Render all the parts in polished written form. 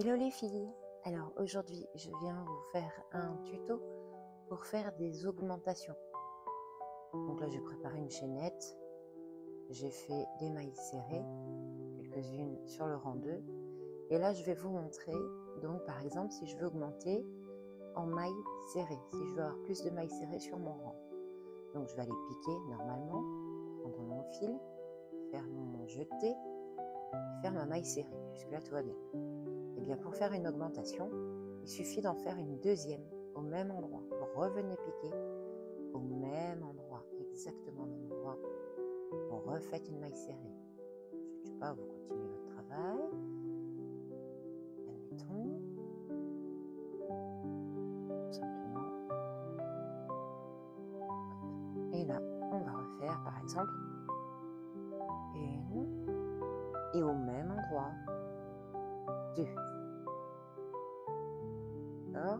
Hello les filles, alors aujourd'hui je viens vous faire un tuto pour faire des augmentations. Donc là j'ai préparé une chaînette, j'ai fait des mailles serrées, quelques-unes sur le rang 2, et là je vais vous montrer, donc par exemple si je veux augmenter en mailles serrées, si je veux avoir plus de mailles serrées sur mon rang. Donc je vais aller piquer normalement, prendre mon fil, faire mon jeté, et faire ma maille serrée, jusque là tout va bien. Et bien pour faire une augmentation, il suffit d'en faire une deuxième au même endroit. Vous revenez piquer au même endroit, exactement au même endroit. Vous refaites une maille serrée. Je ne sais pas, vous continuez votre travail. Admettons. Tout simplement. Et là, on va refaire par exemple une. Et au même endroit, deux. D'accord?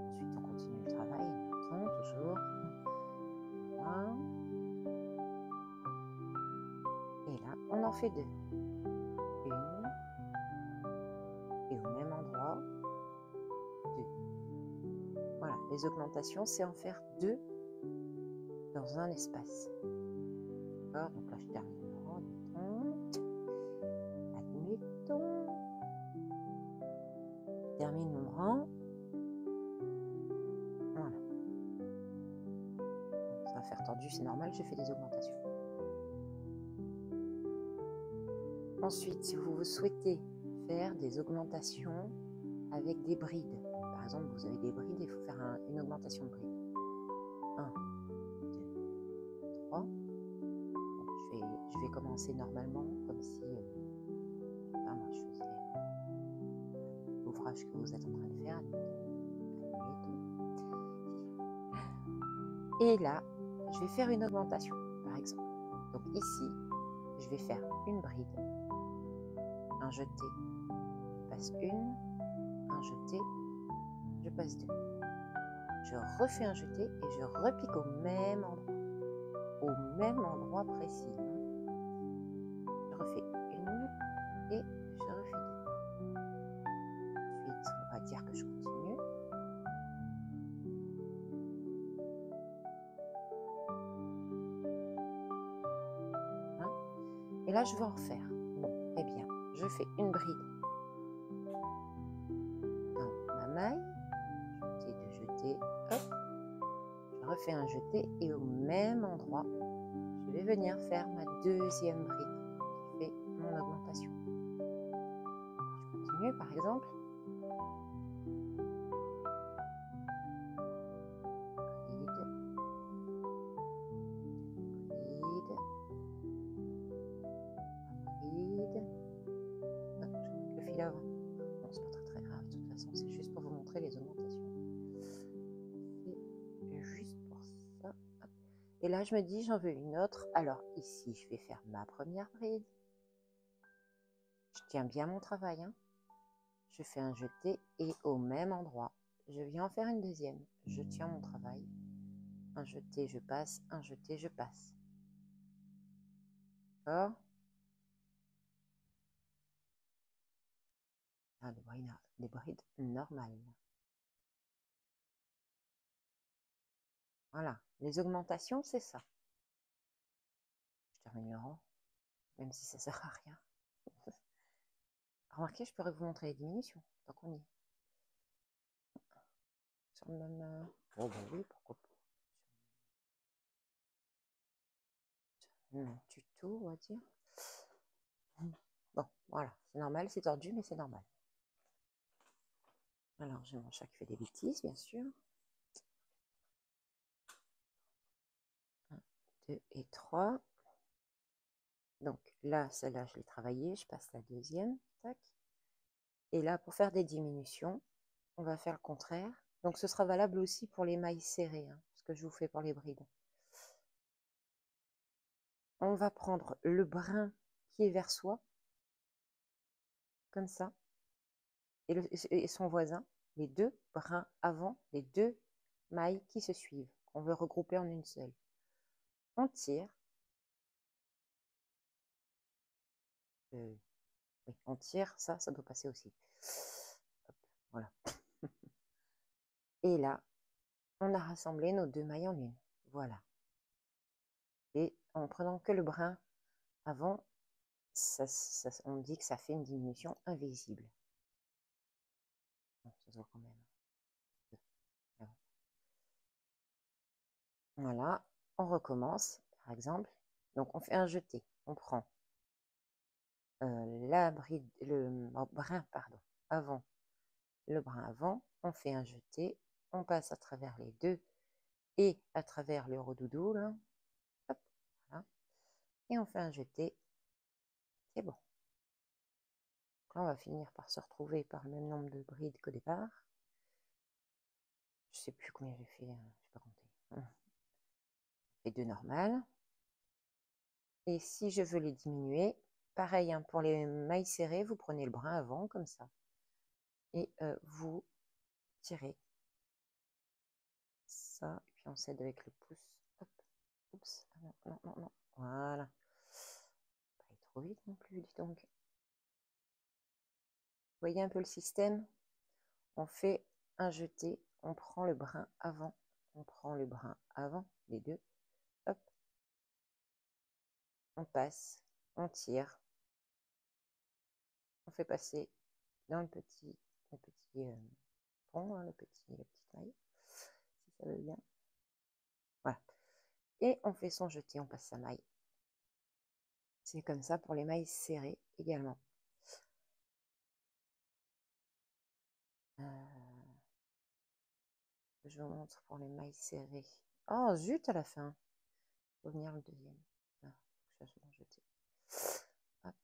Ensuite, on continue le travail. Admettons, toujours. Voilà. Et là, on en fait deux. Une. Et au même endroit, deux. Voilà, les augmentations, c'est en faire deux dans un espace. D'accord? Donc là, je termine le rang, admettons. Je termine mon rang. Voilà. Donc, ça va faire tordu, c'est normal, j'ai fait des augmentations. Ensuite, si vous souhaitez faire des augmentations avec des brides, par exemple, vous avez des brides, il faut faire une augmentation de brides. 1, 2, 3. Donc, je vais commencer normalement, comme si moi, je faisais l'ouvrage que vous êtes en train de faire. Et là, je vais faire une augmentation, par exemple. Donc ici, je vais faire une bride, un jeté, je passe une, un jeté, je passe deux. Je refais un jeté et je repique au même endroit précis. Je refais une et je refais deux. Ensuite, on va dire que je continue. Hein? Et là, je vais en refaire. Bon, eh bien, je fais une bride dans ma maille, jeté, hop, je refais un jeté et au même endroit, je vais venir faire ma deuxième bride qui fait mon augmentation. Je continue par exemple. Bride. Hop, je monte le fil avant. Bon, c'est pas très grave, de toute façon, c'est juste pour vous montrer les augmentations. C'est juste pour ça. Hop. Et là, je me dis, j'en veux une autre. Alors ici, je vais faire ma première bride. Je tiens bien mon travail, hein. Je fais un jeté et au même endroit, je viens en faire une deuxième. Je tiens mon travail. Un jeté, je passe. Un jeté, je passe. D'accord? Ah, des brides normales. Voilà. Les augmentations, c'est ça. Je termine le rang, même si ça ne sert à rien. Remarquez, je pourrais vous montrer les diminutions, tant qu'on y est. Sur le même... Oh bah oui, pourquoi pas. Sur le tuto, on va dire. Bon, voilà, c'est normal, c'est tordu, mais c'est normal. Alors, j'ai mon chat qui fait des bêtises, bien sûr. 1, 2 et 3. Donc là, celle-là, je l'ai travaillée, je passe la deuxième. Tac. Et là, pour faire des diminutions, on va faire le contraire. Donc ce sera valable aussi pour les mailles serrées, hein, ce que je vous fais pour les brides. On va prendre le brin qui est vers soi, comme ça, et son voisin, les deux brins avant, les deux mailles qui se suivent, qu'on veut regrouper en une seule. On tire. Oui, on tire, ça doit passer aussi. Hop, voilà. Et là, on a rassemblé nos 2 mailles en une. Voilà. Et en prenant que le brin avant, on dit que ça fait une diminution invisible. Bon, ça se voit quand même. Voilà, on recommence, par exemple. Donc, on fait un jeté. On prend le brin, pardon, avant, le brin avant. On fait un jeté. On passe à travers les deux et à travers le redoudou, là. Hop, voilà. Et on fait un jeté. C'est bon. Là, on va finir par se retrouver par le même nombre de brides qu'au départ. Je sais plus combien j'ai fait, je sais pas compter. Les 2 normales. Et si je veux les diminuer, pareil, hein, pour les mailles serrées, vous prenez le brin avant, comme ça. Et vous tirez ça. Et puis on s'aide avec le pouce. Hop, oups, ah non, non, non, non. Voilà. Pas aller trop vite non plus, dis donc. Vous voyez un peu le système? On fait un jeté, on prend le brin avant, on prend le brin avant, les deux. Hop, on passe, on tire, on fait passer dans le petit pont, hein, la petite maille, si ça veut bien. Voilà. Et on fait son jeté, on passe sa maille. C'est comme ça pour les mailles serrées également. Je vous montre pour les mailles serrées. Oh, zut, à la fin. Il faut venir le deuxième. Ah, faut que je fasse mon jeté. Hop.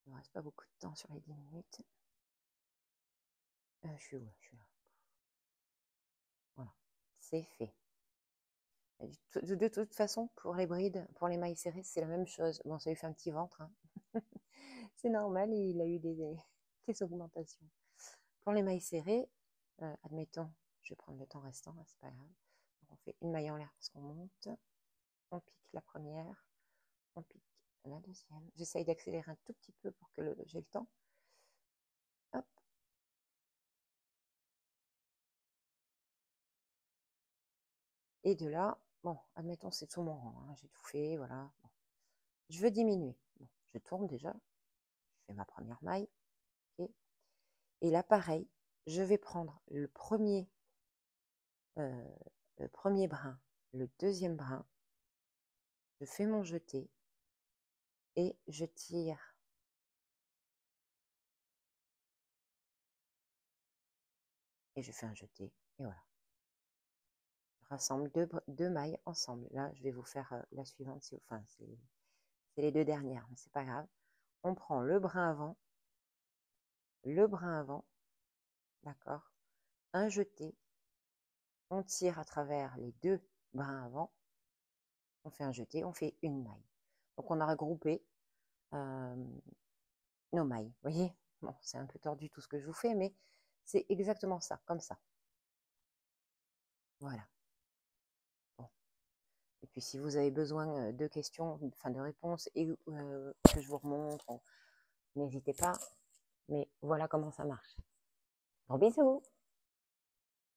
Il ne reste pas beaucoup de temps sur les 10 minutes. Je suis où? Je suis là. Voilà, c'est fait. De toute façon, pour les brides, pour les mailles serrées, c'est la même chose. Bon, ça lui fait un petit ventre. Hein. C'est normal, il a eu des augmentations. Pour les mailles serrées, admettons, je vais prendre le temps restant, c'est pas grave. Donc on fait une maille en l'air parce qu'on monte. On pique la première, on pique la deuxième. J'essaye d'accélérer un tout petit peu pour que j'ai le temps. Hop. Et de là, bon, admettons, c'est tout mon rang. Hein, j'ai tout fait, voilà. Bon. Je veux diminuer. Bon, je tourne déjà. Je fais ma première maille. Okay. Et là, pareil, je vais prendre le premier brin, le deuxième brin. Je fais mon jeté et je tire. Et je fais un jeté. Et voilà. Je rassemble deux mailles ensemble. Là, je vais vous faire la suivante. Enfin, c'est les 2 dernières, mais c'est pas grave. On prend le brin avant, d'accord, un jeté, on tire à travers les 2 brins avant, on fait un jeté, on fait une maille. Donc on a regroupé nos mailles, vous voyez. Bon, c'est un peu tordu tout ce que je vous fais, mais c'est exactement ça, comme ça. Voilà. Bon. Et puis si vous avez besoin de questions, enfin de réponses, et que je vous remontre, n'hésitez pas. Mais voilà comment ça marche. Gros bisous!